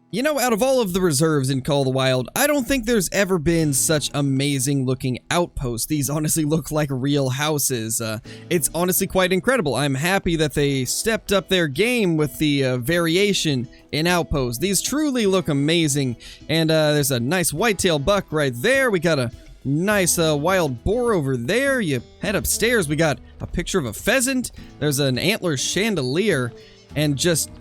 You know, out of all of the reserves in Call of the Wild, I don't think there's ever been such amazing looking outposts. These honestly look like real houses. It's honestly quite incredible. I'm happy that they stepped up their game with the variation in outposts. These truly look amazing. And there's a nice whitetail buck right there. We got a nice wild boar over there. You head upstairs, we got a picture of a pheasant. There's an antler chandelier and just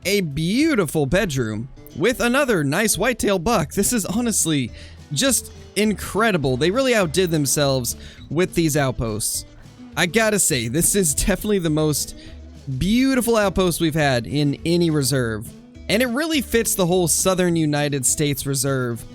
a beautiful bedroom with another nice whitetail buck. This is honestly just incredible. They really outdid themselves with these outposts. I gotta say, this is definitely the most beautiful outpost we've had in any reserve. And it really fits the whole Southern United States Reserve.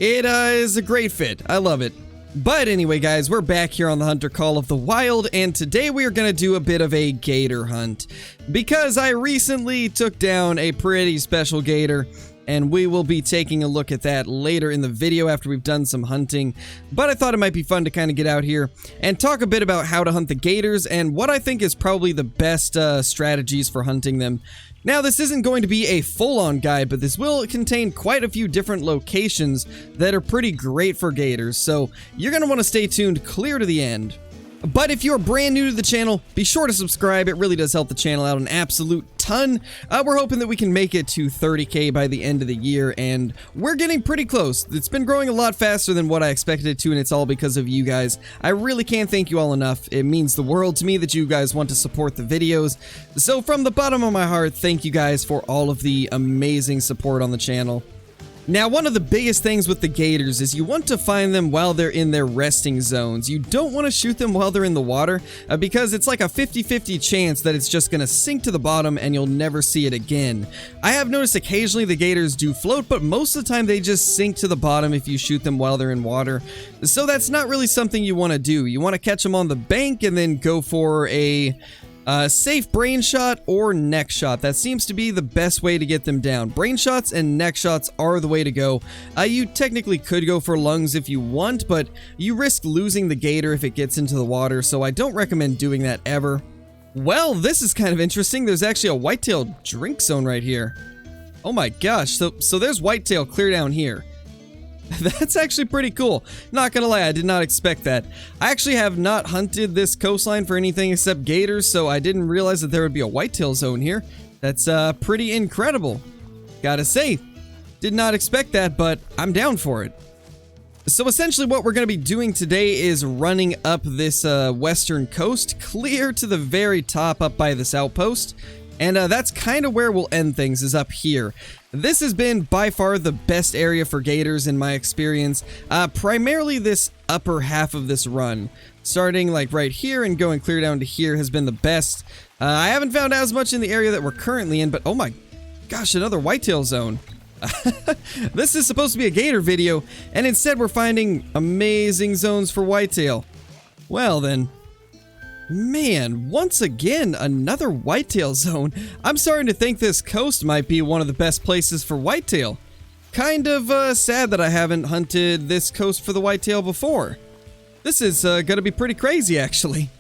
It is a great fit. I love it. But anyway, guys, we're back here on the Hunter Call of the Wild, and today we are going to do a bit of a gator hunt. Because I recently took down a pretty special gator, and we will be taking a look at that later in the video after we've done some hunting. But I thought it might be fun to kind of get out here and talk a bit about how to hunt the gators and what I think is probably the best strategies for hunting them. Now, this isn't going to be a full-on guide, but this will contain quite a few different locations that are pretty great for gators, so you're going to want to stay tuned clear to the end. But if you're brand new to the channel, be sure to subscribe. It really does help the channel out an absolute ton. We're hoping that we can make it to 30K by the end of the year, and we're getting pretty close. It's been growing a lot faster than what I expected it to, and it's all because of you guys. I really can't thank you all enough. It means the world to me that you guys want to support the videos. So from the bottom of my heart, thank you guys for all of the amazing support on the channel. Now, one of the biggest things with the gators is you want to find them while they're in their resting zones. You don't want to shoot them while they're in the water because it's like a 50-50 chance that it's just going to sink to the bottom and you'll never see it again. I have noticed occasionally the gators do float, but most of the time they just sink to the bottom if you shoot them while they're in water. So that's not really something you want to do. You want to catch them on the bank and then go for a safe brain shot or neck shot. That seems to be the best way to get them down. Brain shots and neck shots are the way to go. You technically could go for lungs if you want, but you risk losing the gator if it gets into the water, so I don't recommend doing that ever. Well, this is kind of interesting. There's actually a whitetail drink zone right here. Oh my gosh, so there's whitetail clear down here. That's actually pretty cool. Not gonna lie, I did not expect that. I actually have not hunted this coastline for anything except gators, so I didn't realize that there would be a whitetail zone here. That's pretty incredible. Gotta say, did not expect that, but I'm down for it. So essentially what we're going to be doing today is running up this western coast, clear to the very top up by this outpost. And that's kind of where we'll end things, is up here. This has been by far the best area for gators in my experience. Primarily this upper half of this run. Starting like right here and going clear down to here has been the best. I haven't found as much in the area that we're currently in, but oh my gosh, another whitetail zone. This is supposed to be a gator video, and instead we're finding amazing zones for whitetail. Well then. Man, once again, another whitetail zone. I'm starting to think this coast might be one of the best places for whitetail. Kind of sad that I haven't hunted this coast for the whitetail before. This is gonna be pretty crazy, actually.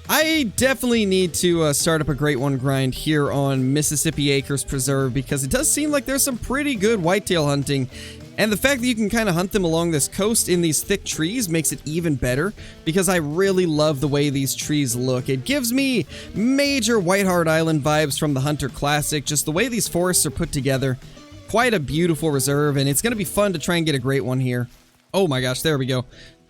I definitely need to start up a Great One grind here on Mississippi Acres Preserve because it does seem like there's some pretty good whitetail hunting. And the fact that you can kind of hunt them along this coast in these thick trees makes it even better because I really love the way these trees look. It gives me major White Hart Island vibes from the Hunter Classic, just the way these forests are put together. Quite a beautiful reserve, and it's going to be fun to try and get a great one here. Oh my gosh, there we go.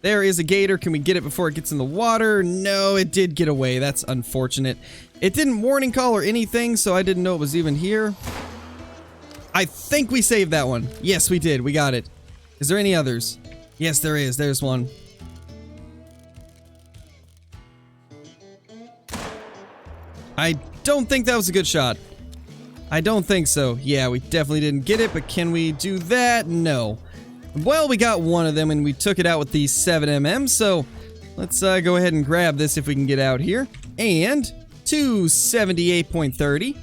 There is a gator. Can we get it before it gets in the water? No, it did get away. That's unfortunate. It didn't warning call or anything, so I didn't know it was even here. I think we saved that one. Yes, we did. We got it. Is there any others? Yes, there is. There's one. I don't think that was a good shot. I don't think so. Yeah, we definitely didn't get it, but can we do that? No. Well, we got one of them, and we took it out with the 7mm, so let's go ahead and grab this if we can get out here. And 278.30.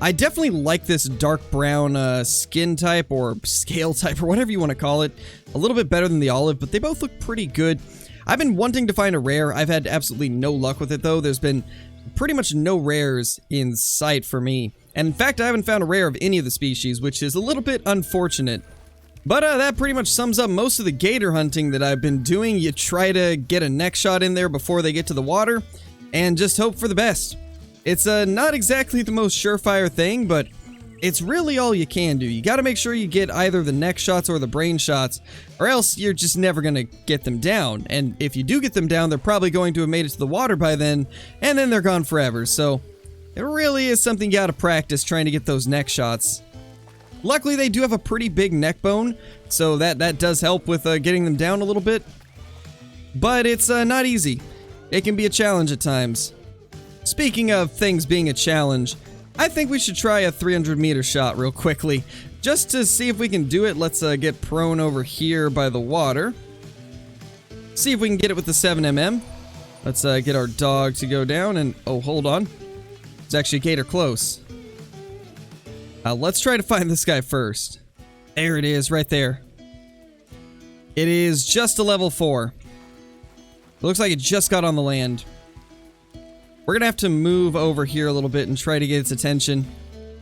I definitely like this dark brown skin type or scale type or whatever you want to call it a little bit better than the olive, but they both look pretty good. I've been wanting to find a rare. I've had absolutely no luck with it though. There's been pretty much no rares in sight for me. And in fact, I haven't found a rare of any of the species, which is a little bit unfortunate. But that pretty much sums up most of the gator hunting that I've been doing. You try to get a neck shot in there before they get to the water, and just hope for the best. It's not exactly the most surefire thing, but it's really all you can do. You got to make sure you get either the neck shots or the brain shots, or else you're just never going to get them down. And if you do get them down, they're probably going to have made it to the water by then, and then they're gone forever. So it really is something you got to practice trying to get those neck shots. Luckily, they do have a pretty big neck bone, so that does help with getting them down a little bit. But it's not easy. It can be a challenge at times. Speaking of things being a challenge, I think we should try a 300-meter shot real quickly. Just to see if we can do it, let's get prone over here by the water. See if we can get it with the 7mm. Let's get our dog to go down and... oh, hold on. There's actually a gator close. Let's try to find this guy first. There it is, right there. It is just a level 4. It looks like it just got on the land. We're gonna have to move over here a little bit and try to get its attention.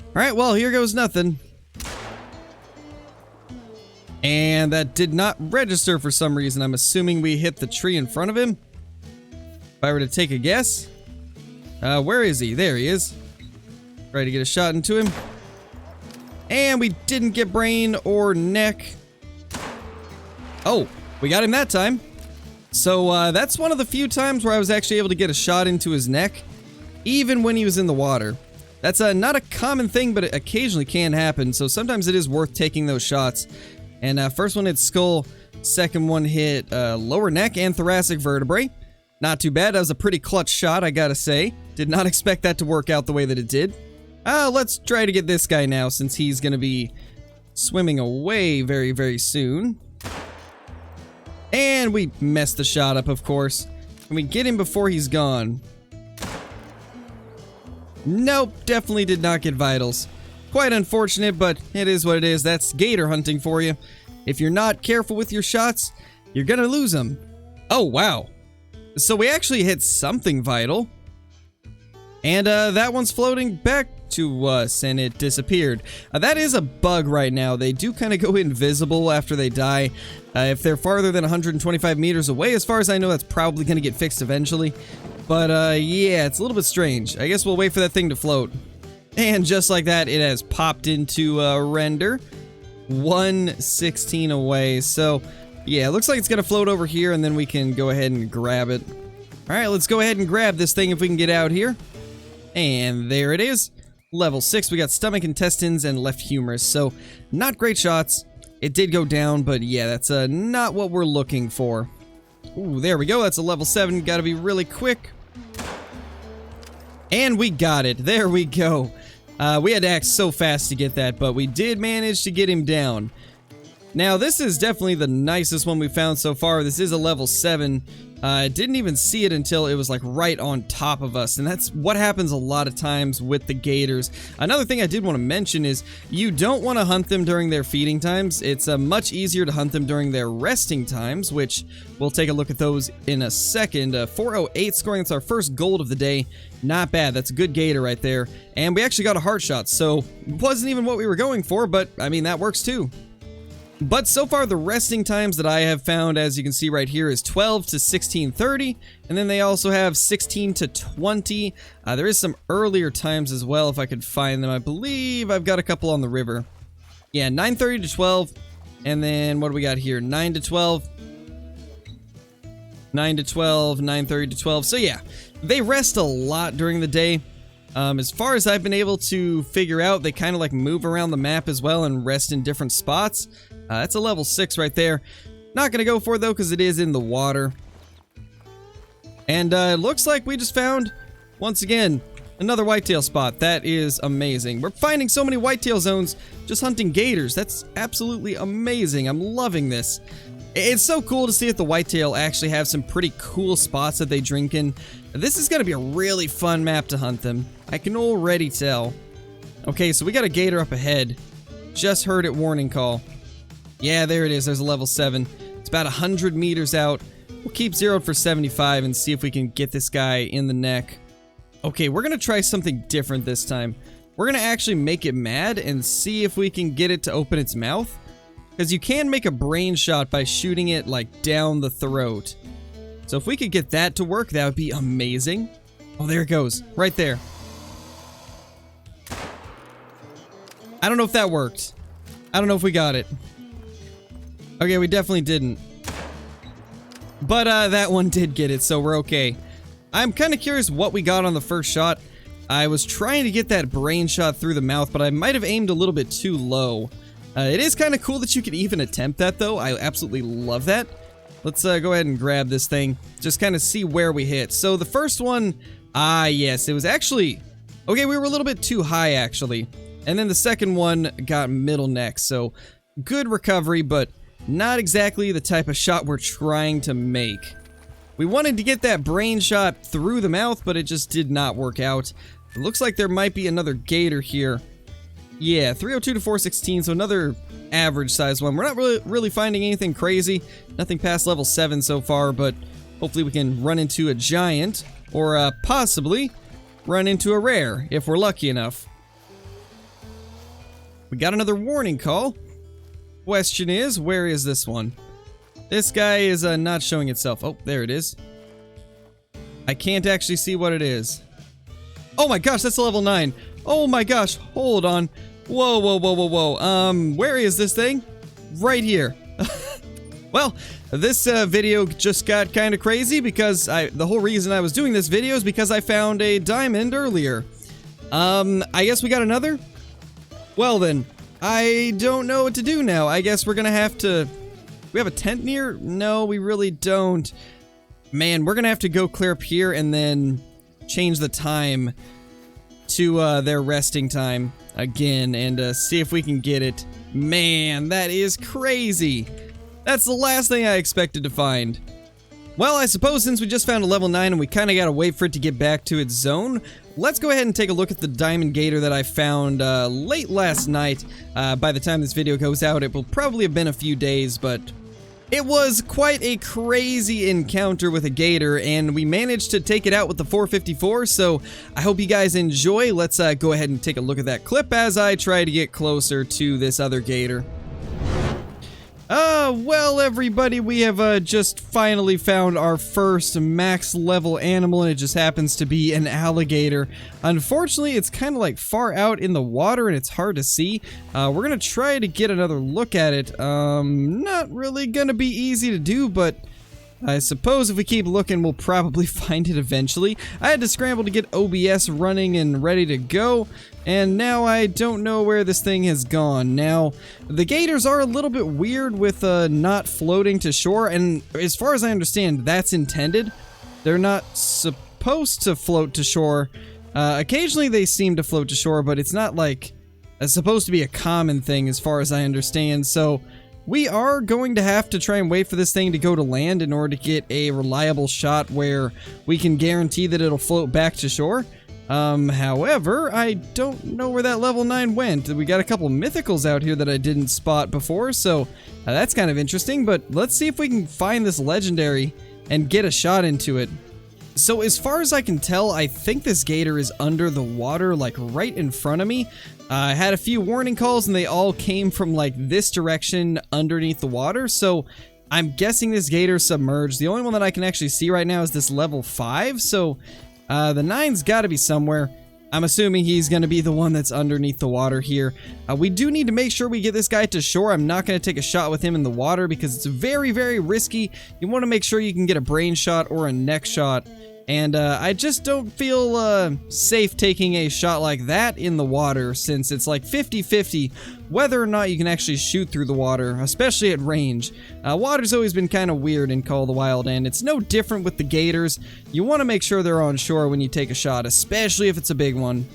Alright, well, here goes nothing. And that did not register for some reason. I'm assuming we hit the tree in front of him. If I were to take a guess. Where is he? There he is. Try to get a shot into him. And we didn't get brain or neck. Oh, we got him that time. So that's one of the few times where I was actually able to get a shot into his neck, even when he was in the water. That's not a common thing, but it occasionally can happen, so sometimes it is worth taking those shots. And first one hit skull, second one hit lower neck and thoracic vertebrae. Not too bad. That was a pretty clutch shot, I gotta say. Did not expect that to work out the way that it did. Let's try to get this guy now, since he's gonna be swimming away very, very soon. And we messed the shot up, of course. Can we get him before he's gone? Nope, definitely did not get vitals. Quite unfortunate, but it is what it is. That's gator hunting for you. If you're not careful with your shots, you're gonna lose them. Oh, wow. So we actually hit something vital. And that one's floating back to us, and it disappeared. That is a bug right now. They do kind of go invisible after they die. If they're farther than 125 meters away, as far as I know, that's probably going to get fixed eventually. But yeah, it's a little bit strange. I guess we'll wait for that thing to float. And just like that, it has popped into render. 116 away. So yeah, it looks like it's going to float over here, and then we can go ahead and grab it. Alright, let's go ahead and grab this thing if we can get out here. And there it is. Level 6, we got stomach, intestines, and left humerus. So, not great shots. It did go down, but yeah, that's not what we're looking for. Ooh, there we go. That's a level 7. Gotta be really quick. And we got it. There we go. We had to act so fast to get that, but we did manage to get him down. Now, this is definitely the nicest one we found so far. This is a level 7. Didn't even see it until it was like right on top of us, and that's what happens a lot of times with the gators. Another thing I did want to mention is you don't want to hunt them during their feeding times. It's much easier to hunt them during their resting times, which we'll take a look at those in a second. 408 scoring, that's our first gold of the day. Not bad, that's a good gator right there. And we actually got a heart shot, so it wasn't even what we were going for, but I mean, that works too. But so far, the resting times that I have found, as you can see right here, is 12 to 16:30, and then they also have 16 to 20. There is some earlier times as well, if I could find them. I believe I've got a couple on the river. Yeah, 9:30 to 12, and then what do we got here? 9 to 12. 9 to 12, 9:30 to 12. So yeah, they rest a lot during the day. As far as I've been able to figure out, they kind of like move around the map as well and rest in different spots. That's a level 6 right there. Not gonna go for it though, because it is in the water. And it looks like we just found, once again, another whitetail spot. That is amazing. We're finding so many whitetail zones just hunting gators. That's absolutely amazing. I'm loving this. It's so cool to see that the whitetail actually have some pretty cool spots that they drink in. This is going to be a really fun map to hunt them. I can already tell. Okay, so we got a gator up ahead. Just heard it warning call. Yeah, there it is. There's a level 7. It's about 100 meters out. We'll keep zeroed for 75 and see if we can get this guy in the neck. Okay, we're going to try something different this time. We're we're gonna actually make it mad and see if we can get it to open its mouth. Because you can make a brain shot by shooting it like down the throat. So if we could get that to work, that would be amazing. Oh, there it goes. Right there. I don't know if that worked. I don't know if we got it. Okay, we definitely didn't. But that one did get it, so we're okay. I'm kind of curious what we got on the first shot. I was trying to get that brain shot through the mouth, but I might have aimed a little bit too low. It is kind of cool that you could even attempt that, though. I absolutely love that. Let's go ahead and grab this thing. Just kind of see where we hit. So the first one, yes, it was actually... Okay, we were a little bit too high, actually. And then the second one got middle neck, so good recovery, but not exactly the type of shot we're trying to make. We wanted to get that brain shot through the mouth, but it just did not work out. It looks like there might be another gator here. Yeah, 302 to 416, so another average size one. We're not really finding anything crazy. Nothing past level 7 so far, but hopefully we can run into a giant, or possibly run into a rare, if we're lucky enough. We got another warning call. Question is, where is this one? This guy is not showing itself. Oh, there it is. I can't actually see what it is. Oh my gosh, that's a level 9. Oh my gosh, hold on. Whoa, whoa, whoa, whoa, whoa. Where is this thing? Right here. Well, this video just got kind of crazy because the whole reason I was doing this video is because I found a diamond earlier. I guess we got another? Well then, I don't know what to do now. I guess we're gonna have to... We have a tent near? No, we really don't. Man, we're gonna have to go clear up here and then change the time to their resting time again and see if we can get it. Man, that is crazy. That's the last thing I expected to find. Well, I suppose since we just found a level 9 and we kind of gotta wait for it to get back to its zone, let's go ahead and take a look at the diamond gator that I found late last night. By the time this video goes out, it will probably have been a few days, but it was quite a crazy encounter with a gator, and we managed to take it out with the 454, so I hope you guys enjoy. Let's go ahead and take a look at that clip as I try to get closer to this other gator. Well, everybody, we have just finally found our first max level animal, and it just happens to be an alligator. Unfortunately, it's kind of like far out in the water and it's hard to see. We're gonna try to get another look at it. Not really gonna be easy to do, but I suppose if we keep looking, we'll probably find it eventually. I had to scramble to get OBS running and ready to go, and now I don't know where this thing has gone. Now, the gators are a little bit weird with not floating to shore, and as far as I understand, that's intended. They're not supposed to float to shore. Occasionally they seem to float to shore, but it's not like it's supposed to be a common thing as far as I understand, so we are going to have to try and wait for this thing to go to land in order to get a reliable shot where we can guarantee that it'll float back to shore. However, I don't know where that level 9 went. We got a couple mythicals out here that I didn't spot before, so that's kind of interesting, but let's see if we can find this legendary and get a shot into it. So as far as I can tell, I think this gator is under the water, like right in front of me. I had a few warning calls and they all came from like this direction underneath the water, so I'm guessing this gator submerged. The only one that I can actually see right now is this level 5, so the 9's gotta be somewhere. I'm assuming he's gonna be the one that's underneath the water here. We do need to make sure we get this guy to shore. I'm not gonna take a shot with him in the water because it's very, very risky. You wanna make sure you can get a brain shot or a neck shot. And I just don't feel safe taking a shot like that in the water, since it's like 50-50 whether or not you can actually shoot through the water, especially at range. Water's always been kind of weird in Call of the Wild, and it's no different with the gators. You want to make sure they're on shore when you take a shot, especially if it's a big one.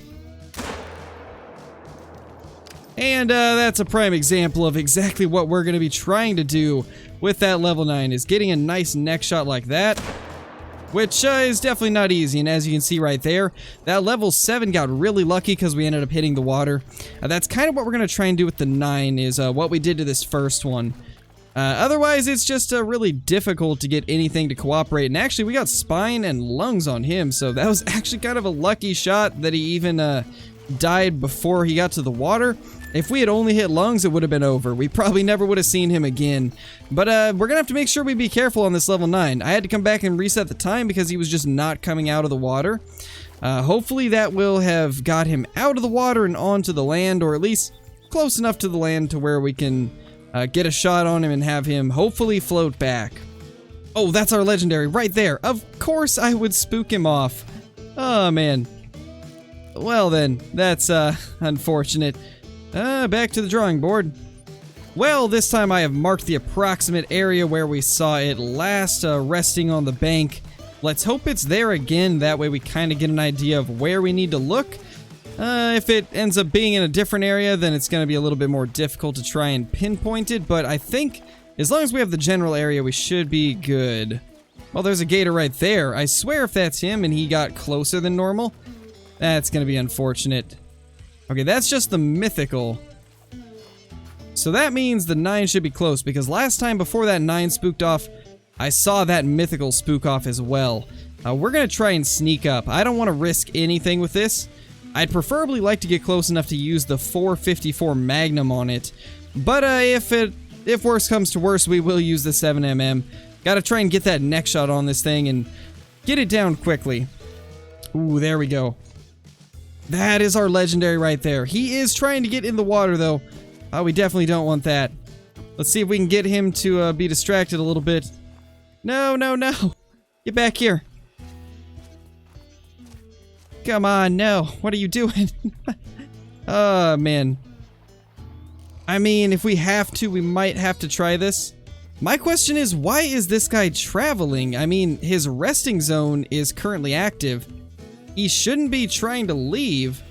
And that's a prime example of exactly what we're going to be trying to do with that level 9, is getting a nice neck shot like that. Which is definitely not easy, and as you can see right there, that level 7 got really lucky because we ended up hitting the water. That's kind of what we're going to try and do with the 9, is what we did to this first one. Otherwise, it's just really difficult to get anything to cooperate, and actually we got spine and lungs on him, so that was actually kind of a lucky shot that he even died before he got to the water. If we had only hit lungs, it would have been over. We probably never would have seen him again. But we're gonna have to make sure we be careful on this level 9. I had to come back and reset the time because he was just not coming out of the water. Hopefully that will have got him out of the water and onto the land, or at least close enough to the land to where we can get a shot on him and have him hopefully float back. Oh, that's our legendary right there. Of course I would spook him off. Oh, man. Well then, that's unfortunate. Back to the drawing board. Well, this time I have marked the approximate area where we saw it last, resting on the bank. Let's hope it's there again, that way we kind of get an idea of where we need to look. If it ends up being in a different area, then it's going to be a little bit more difficult to try and pinpoint it, but I think as long as we have the general area, we should be good. Well, there's a gator right there. I swear if that's him and he got closer than normal, that's going to be unfortunate. Okay, that's just the mythical. So that means the 9 should be close, because last time before that 9 spooked off, I saw that mythical spook off as well. We're going to try and sneak up. I don't want to risk anything with this. I'd preferably like to get close enough to use the 454 Magnum on it. But if worse comes to worse, we will use the 7mm. Gotta try and get that neck shot on this thing and get it down quickly. Ooh, there we go. That is our legendary right there. He is trying to get in the water, though. We definitely don't want that. Let's see if we can get him to be distracted a little bit. No, no, no. Get back here. Come on, no. What are you doing? Oh, man. I mean, if we have to, we might have to try this. My question is, why is this guy traveling? I mean, his resting zone is currently active. He shouldn't be trying to leave.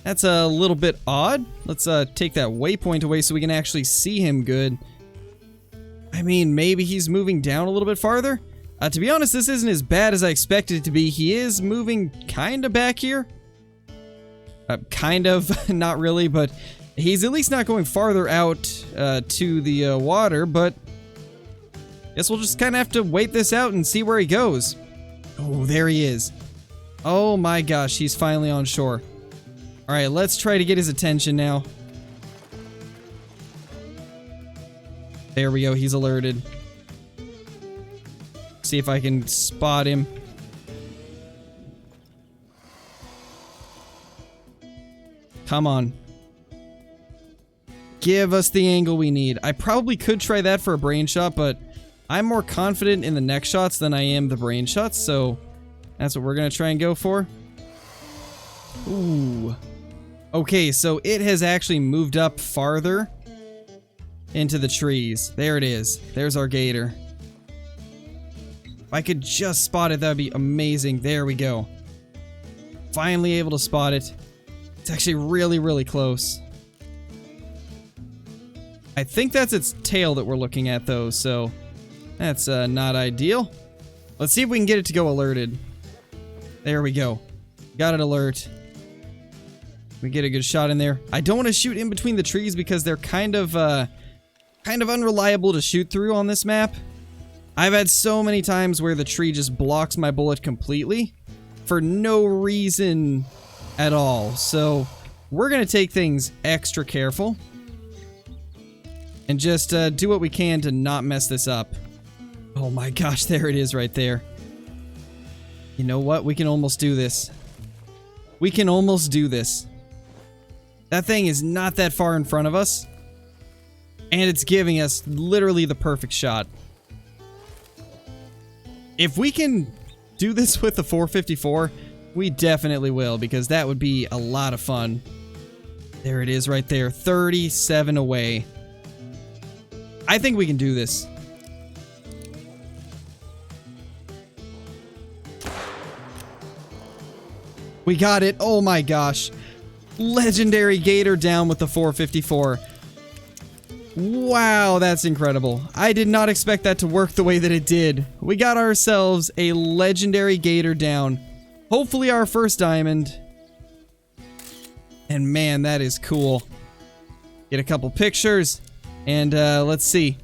That's a little bit odd. Let's take that waypoint away so we can actually see him good. I mean, maybe he's moving down a little bit farther? To be honest, this isn't as bad as I expected it to be. He is moving kind of back here. Kind of, not really, but he's at least not going farther out to the water, but guess we'll just kind of have to wait this out and see where he goes. Oh, there he is. Oh my gosh, he's finally on shore. Alright, let's try to get his attention now. There we go, he's alerted. See if I can spot him. Come on. Give us the angle we need. I probably could try that for a brain shot, but I'm more confident in the neck shots than I am the brain shots, so that's what we're gonna try and go for. Ooh. Okay, so it has actually moved up farther into the trees. There it is. There's our gator. If I could just spot it, that would be amazing. There we go. Finally able to spot it. It's actually really, really close. I think that's its tail that we're looking at, though, so that's not ideal. Let's see if we can get it to go alerted. There we go. Got it alert. We get a good shot in there. I don't want to shoot in between the trees because they're kind of unreliable to shoot through on this map. I've had so many times where the tree just blocks my bullet completely for no reason at all. So we're going to take things extra careful and just do what we can to not mess this up. Oh my gosh, there it is right there. You know what? We can almost do this. We can almost do this. That thing is not that far in front of us, and it's giving us literally the perfect shot. If we can do this with the 454, we definitely will, because that would be a lot of fun. There it is right there, 37 away. I think we can do this. We got it. Oh my gosh. Legendary gator down with the 454. Wow, that's incredible. I did not expect that to work the way that it did. We got ourselves a legendary gator down. Hopefully our first diamond. And man, that is cool. Get a couple pictures. And let's see.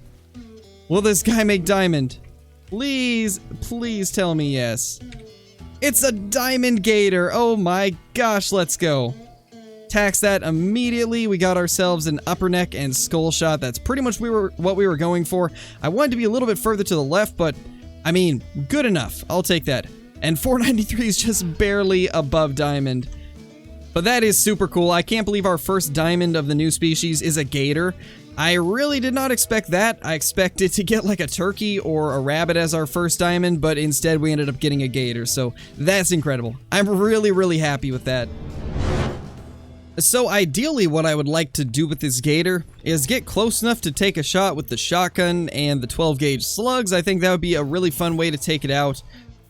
Will this guy make diamond? Please, please tell me yes. It's a diamond gator. Oh my gosh, let's go. Tax that immediately. We got ourselves an upper neck and skull shot. That's pretty much what we were going for. I wanted to be a little bit further to the left, but I mean, good enough. I'll take that. And 493 is just barely above diamond. But that is super cool. I can't believe our first diamond of the new species is a gator. I really did not expect that. I expected to get like a turkey or a rabbit as our first diamond, but instead we ended up getting a gator. So that's incredible. I'm really, really happy with that. So ideally what I would like to do with this gator is get close enough to take a shot with the shotgun and the 12 gauge slugs. I think that would be a really fun way to take it out.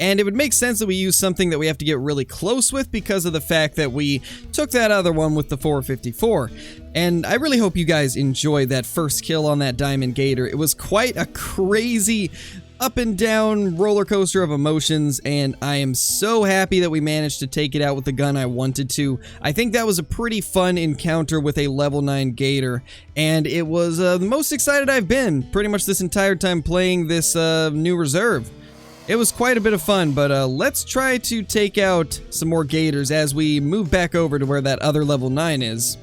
And it would make sense that we use something that we have to get really close with because of the fact that we took that other one with the 454. And I really hope you guys enjoyed that first kill on that diamond gator. It was quite a crazy up and down roller coaster of emotions, and I am so happy that we managed to take it out with the gun I wanted to. I think that was a pretty fun encounter with a level 9 gator, and it was the most excited I've been pretty much this entire time playing this new reserve. It was quite a bit of fun, but let's try to take out some more gators as we move back over to where that other level 9 is.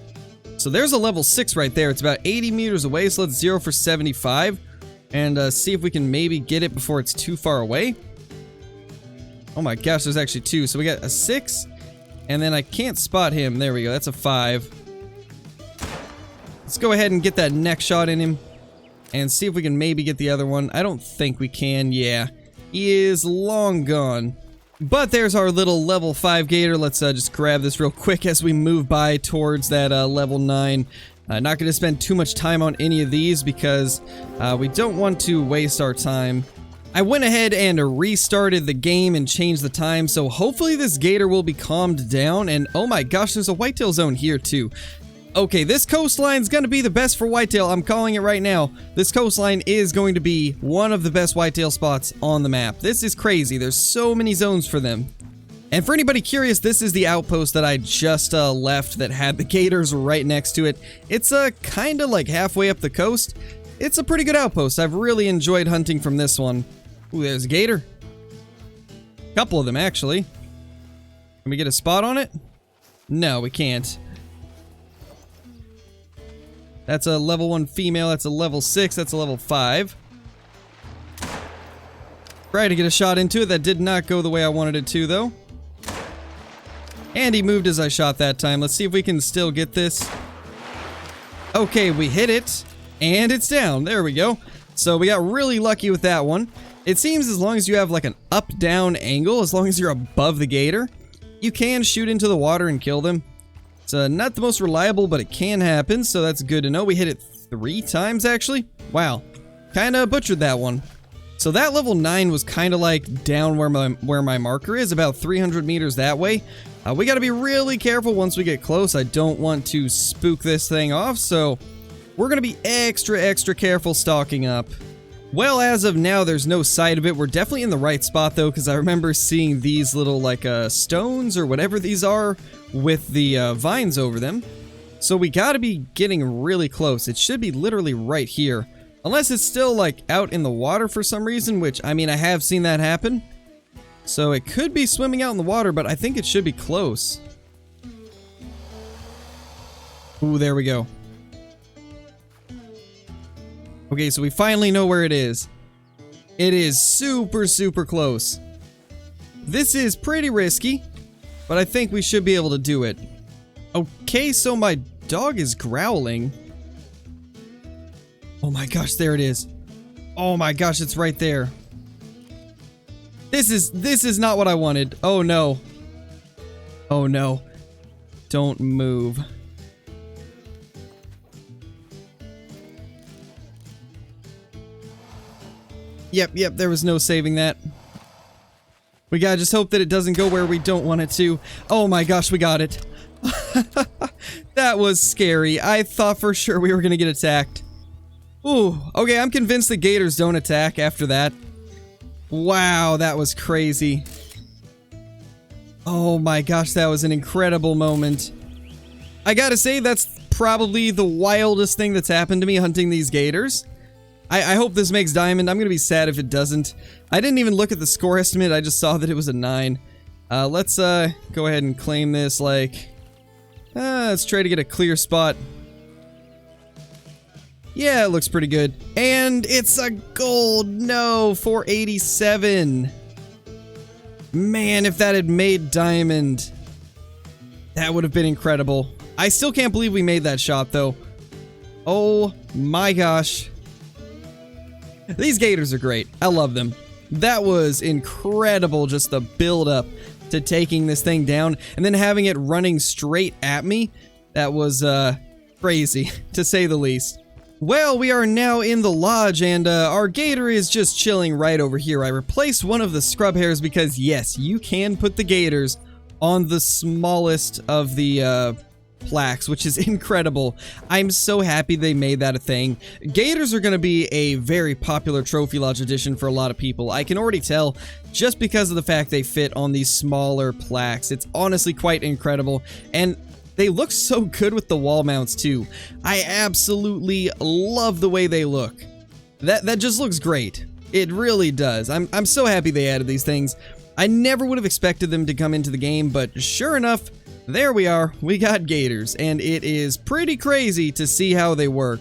So there's a level 6 right there. It's about 80 meters away, so let's 0 for 75 and see if we can maybe get it before it's too far away. Oh my gosh, there's actually 2. So we got a 6, and then I can't spot him. There we go, that's a 5. Let's go ahead and get that neck shot in him and see if we can maybe get the other one. I don't think we can, yeah. He is long gone. But there's our little level 5 gator. Let's just grab this real quick as we move by towards that level 9. Not going to spend too much time on any of these because we don't want to waste our time. I went ahead and restarted the game and changed the time, so hopefully this gator will be calmed down. And oh my gosh, there's a whitetail zone here too. Okay, this coastline is going to be the best for whitetail. I'm calling it right now. This coastline is going to be one of the best whitetail spots on the map. This is crazy. There's so many zones for them. And for anybody curious, this is the outpost that I just left that had the gators right next to it. It's kind of like halfway up the coast. It's a pretty good outpost. I've really enjoyed hunting from this one. Ooh, there's a gator. A couple of them, actually. Can we get a spot on it? No, we can't. That's a level 1 female, that's a level 6, that's a level 5. Tried to get a shot into it, that did not go the way I wanted it to though. And he moved as I shot that time. Let's see if we can still get this. Okay, we hit it, and it's down, there we go. So we got really lucky with that one. It seems as long as you have like an up-down angle, as long as you're above the gator, you can shoot into the water and kill them. It's not the most reliable, but it can happen, so that's good to know. We hit it 3 times, actually. Wow. Kind of butchered that one. So that level 9 was kind of like down where my marker is, about 300 meters that way. We got to be really careful once we get close. I don't want to spook this thing off, so we're going to be extra careful stalking up. Well, as of now, there's no sight of it. We're definitely in the right spot, though, because I remember seeing these little, like, stones or whatever these are with the vines over them. So we gotta be getting really close. It should be literally right here. Unless it's still, like, out in the water for some reason, which, I mean, I have seen that happen. So it could be swimming out in the water, but I think it should be close. Ooh, there we go. Okay, so we finally know where it is. It is super close. This is pretty risky, but I think we should be able to do it. Okay, so my dog is growling. Oh my gosh, there it is. Oh my gosh, it's right there. This is not what I wanted. Oh no. Oh no. Don't move. Yep, there was no saving that. We gotta just hope that it doesn't go where we don't want it to. Oh my gosh, we got it. That was scary. I thought for sure we were gonna get attacked. Ooh, okay, I'm convinced the gators don't attack after that. Wow, that was crazy. Oh my gosh, that was an incredible moment. I gotta say, that's probably the wildest thing that's happened to me hunting these gators. I hope this makes diamond. I'm gonna be sad if it doesn't. I didn't even look at the score estimate, I just saw that it was a 9. Let's go ahead and claim this, like, let's try to get a clear spot. Yeah, it looks pretty good. And it's a gold! No, 487. Man, if that had made diamond, that would have been incredible. I still can't believe we made that shot, though. Oh my gosh. These gators are great. I love them. That was incredible, just the build up to taking this thing down and then having it running straight at me. That was crazy, to say the least. Well, we are now in the lodge, and our gator is just chilling right over here. I replaced one of the scrub hairs because, yes, you can put the gators on the smallest of the plaques, which is incredible. I'm so happy they made that a thing. Gators are going to be a very popular Trophy Lodge edition for a lot of people. I can already tell just because of the fact they fit on these smaller plaques. It's honestly quite incredible, and they look so good with the wall mounts too. I absolutely love the way they look. That just looks great. It really does. I'm so happy they added these things. I never would have expected them to come into the game, but sure enough, there we are. We got gators, and it is pretty crazy to see how they work.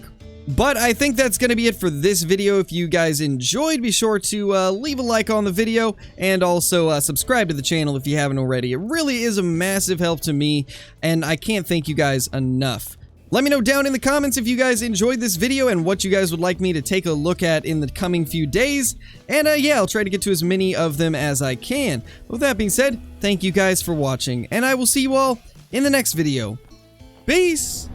But I think that's going to be it for this video. If you guys enjoyed, be sure to leave a like on the video and also subscribe to the channel if you haven't already. It really is a massive help to me, and I can't thank you guys enough. Let me know down in the comments if you guys enjoyed this video and what you guys would like me to take a look at in the coming few days. And yeah, I'll try to get to as many of them as I can. With that being said, thank you guys for watching, and I will see you all in the next video. Peace!